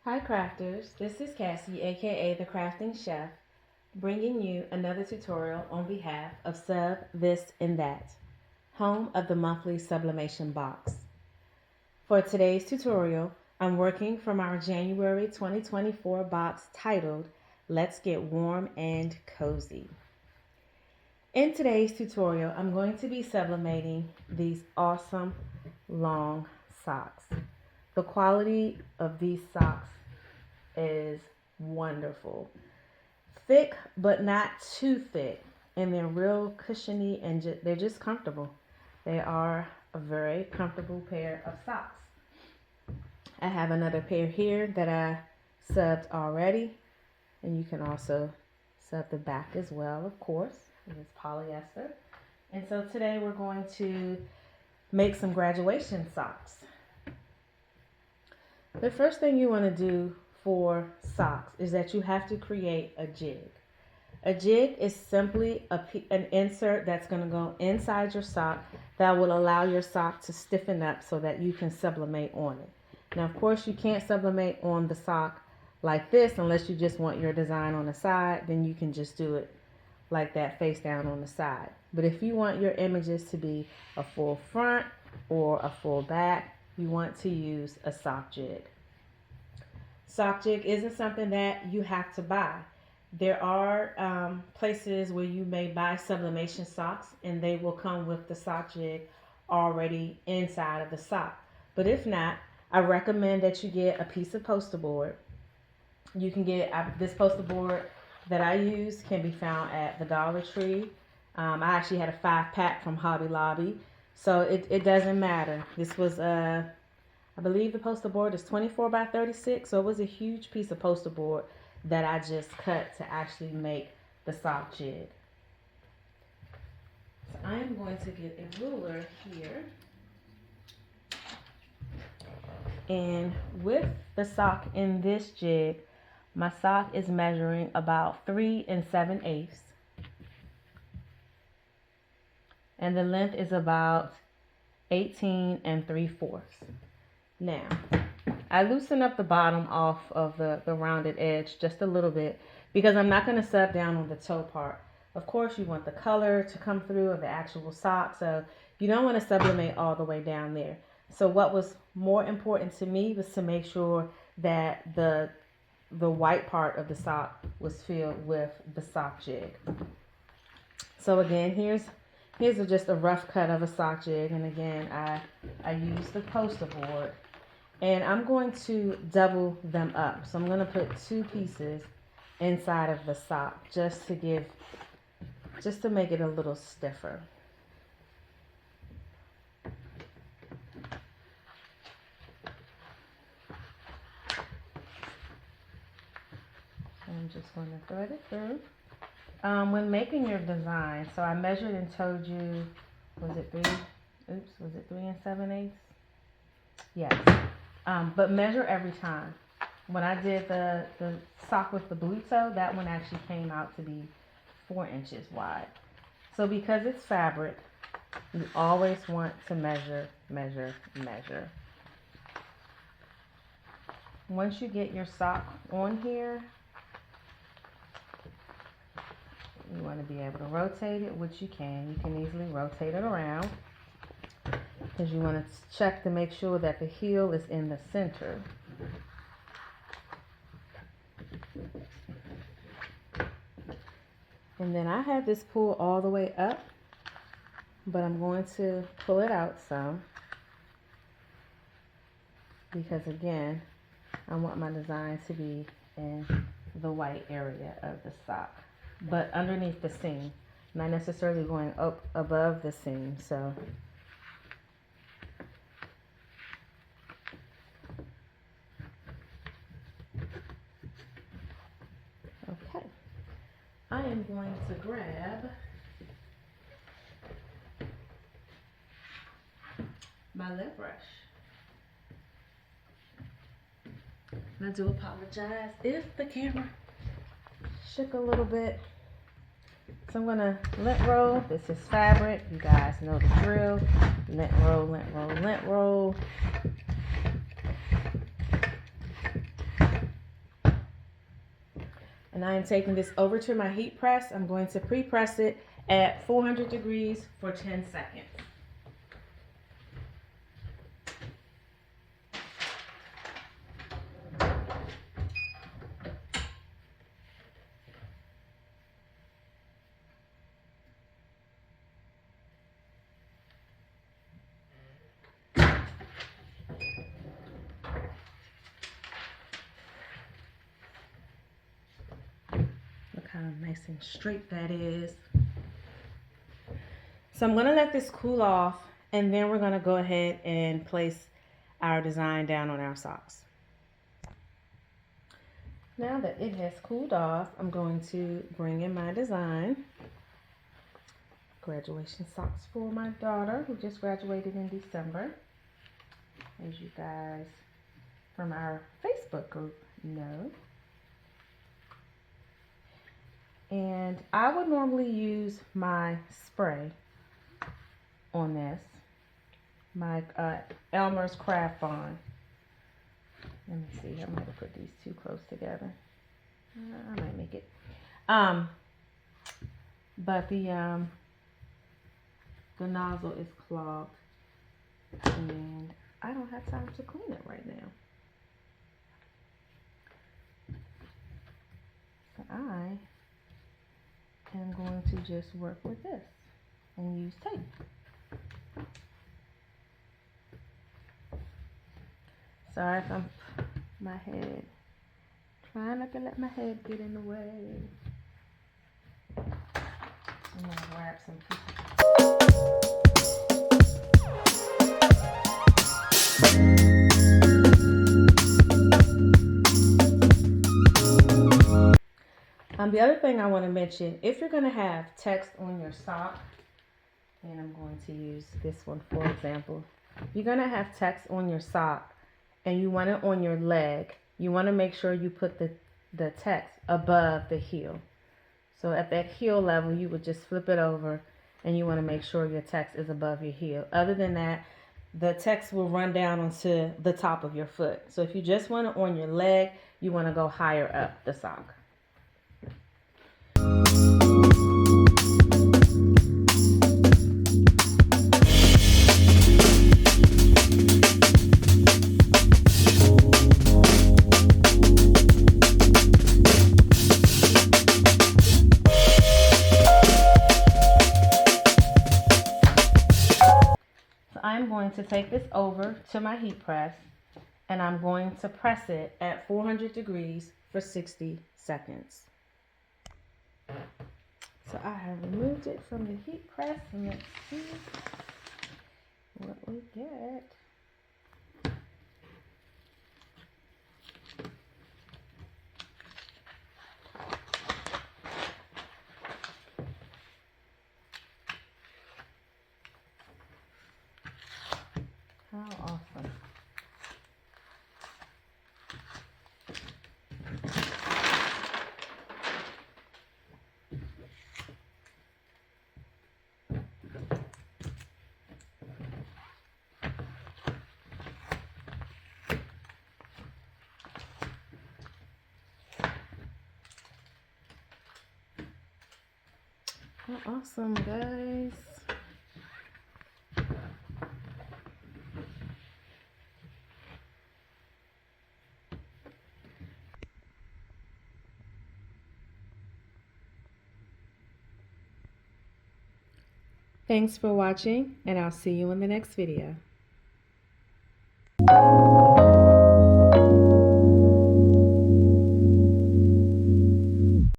Hi crafters, this is Cassie, aka the Crafting Chef, bringing you another tutorial on behalf of Sub This and That, home of the monthly Sublimation box. For today's tutorial, I'm working from our January 2024 box titled Let's Get Warm and Cozy. In today's tutorial, I'm going to be sublimating these awesome long socks. The quality of these socks is wonderful. Thick, but not too thick. And they're real cushiony and they're just comfortable. They are a very comfortable pair of socks. I have another pair here that I subbed already. And you can also sub the back as well, of course. It's polyester. And so today we're going to make some graduation socks. The first thing you want to do for socks is that you have to create a jig. A jig is simply an insert that's going to go inside your sock that will allow your sock to stiffen up so that you can sublimate on it. Now, of course, you can't sublimate on the sock like this unless you just want your design on the side. Then you can just do it like that, face down on the side. But if you want your images to be a full front or a full back, you want to use a sock jig. Sock jig isn't something that you have to buy. There are places where you may buy sublimation socks and they will come with the sock jig already inside of the sock. But if not, I recommend that you get a piece of poster board. You can get this poster board that I use can be found at the Dollar Tree. I actually had a 5-pack from Hobby Lobby. So it doesn't matter. This was, I believe the poster board is 24 by 36. So it was a huge piece of poster board that I just cut to actually make the sock jig. So I am going to get a ruler here. And with the sock in this jig, my sock is measuring about 3 7/8. And the length is about 18 3/4. Now, I loosen up the bottom off of the rounded edge just a little bit because I'm not going to sub down on the toe part. Of course, you want the color to come through of the actual sock, so you don't want to sublimate all the way down there. So what was more important to me was to make sure that the white part of the sock was filled with the sock jig. So again, here's just a rough cut of a sock jig, and again I use the poster board, and I'm going to double them up. So I'm going to put 2 pieces inside of the sock just to make it a little stiffer. I'm just going to thread it through. When making your design, so I measured and told you, was it 3 7/8? Yes. But measure every time. When I did the sock with the blue toe, that one actually came out to be 4 inches wide. So because it's fabric, you always want to measure, measure, measure. Once you get your sock on here, you want to be able to rotate it, which you can. You can easily rotate it around because you want to check to make sure that the heel is in the center. And then I have this pulled all the way up, but I'm going to pull it out some because again, I want my design to be in the white area of the sock, but underneath the seam, not necessarily going up above the seam. So okay, I am going to grab my lip brush. And I do apologize if the camera shook a little bit. So I'm going to lint roll. This is fabric. You guys know the drill. Lint roll, lint roll, lint roll. And I am taking this over to my heat press. I'm going to pre-press it at 400 degrees for 10 seconds. Look how nice and straight that is. So I'm going to let this cool off, and then we're going to go ahead and place our design down on our socks. Now that it has cooled off, I'm going to bring in my design. Graduation socks for my daughter who just graduated in December, as you guys from our Facebook group know. And I would normally use my spray on this, my Elmer's Craft Bond. Let me see, I might have put these too close together. I might make it. But the nozzle is clogged, and I don't have time to clean it right now. So I am going to just work with this and use tape. Sorry if I'm my head. Trying not to let my head get in the way. I'm gonna grab some pieces. The other thing I want to mention, if you're going to have text on your sock, and I'm going to use this one for example, if you're going to have text on your sock and you want it on your leg, you want to make sure you put the text above the heel. So at that heel level, you would just flip it over, and you want to make sure your text is above your heel. Other than that, the text will run down onto the top of your foot. So if you just want it on your leg, you want to go higher up the sock. I'm going to take this over to my heat press, and I'm going to press it at 400 degrees for 60 seconds. So I have removed it from the heat press, and let's see what we get. How awesome. How awesome, guys. Thanks for watching, and I'll see you in the next video.